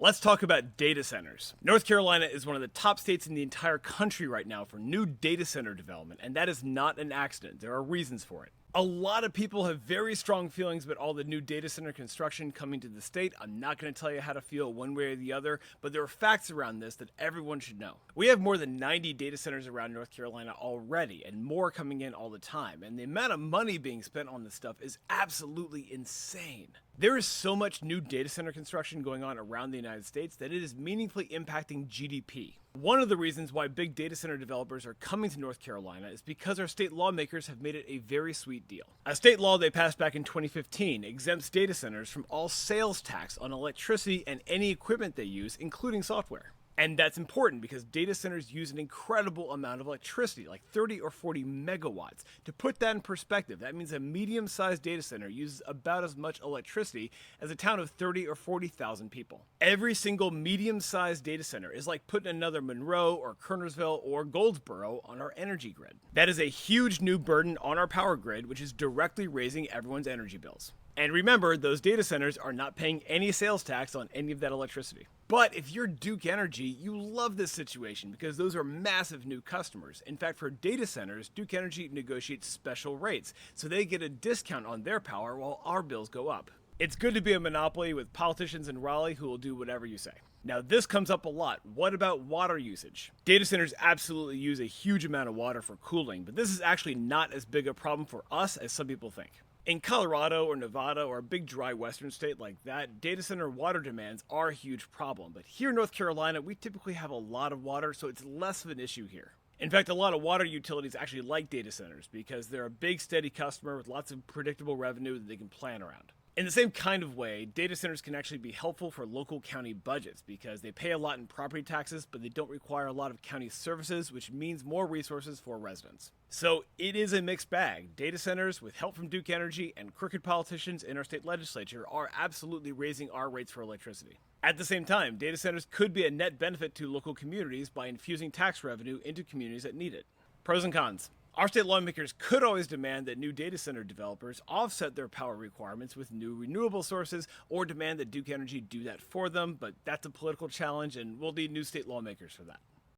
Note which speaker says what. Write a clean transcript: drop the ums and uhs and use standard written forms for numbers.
Speaker 1: Let's talk about data centers. North Carolina is one of the top states in the entire country right now for new data center development, and that is not an accident. There are reasons for it. A lot of people have very strong feelings about all the new data center construction coming to the state. I'm not going to tell you how to feel one way or the other, but there are facts around this that everyone should know. We have more than 90 data centers around North Carolina already, and more coming in all the time, and the amount of money being spent on this stuff is absolutely insane. There is so much new data center construction going on around the United States that it is meaningfully impacting GDP. One of the reasons why big data center developers are coming to North Carolina is because our state lawmakers have made it a very sweet deal. A state law they passed back in 2015 exempts data centers from all sales tax on electricity and any equipment they use, including software. And that's important because data centers use an incredible amount of electricity, like 30 or 40 megawatts. To put that in perspective, that means a medium-sized data center uses about as much electricity as a town of 30 or 40,000 people. Every single medium-sized data center is like putting another Monroe or Kernersville or Goldsboro on our energy grid. That is a huge new burden on our power grid, which is directly raising everyone's energy bills. And remember, those data centers are not paying any sales tax on any of that electricity. But if you're Duke Energy, you love this situation because those are massive new customers. In fact, for data centers, Duke Energy negotiates special rates, so they get a discount on their power while our bills go up. It's good to be a monopoly with politicians in Raleigh who will do whatever you say. Now, this comes up a lot. What about water usage? Data centers absolutely use a huge amount of water for cooling, but this is actually not as big a problem for us as some people think. In Colorado or Nevada or a big dry western state like that, data center water demands are a huge problem. But here in North Carolina, we typically have a lot of water, so it's less of an issue here. In fact, a lot of water utilities actually like data centers because they're a big, steady customer with lots of predictable revenue that they can plan around. In the same kind of way, data centers can actually be helpful for local county budgets because they pay a lot in property taxes, but they don't require a lot of county services, which means more resources for residents. So it is a mixed bag. Data centers, with help from Duke Energy and crooked politicians in our state legislature, are absolutely raising our rates for electricity. At the same time, data centers could be a net benefit to local communities by infusing tax revenue into communities that need it. Pros and cons. Our state lawmakers could always demand that new data center developers offset their power requirements with new renewable sources or demand that Duke Energy do that for them, but that's a political challenge and we'll need new state lawmakers for that.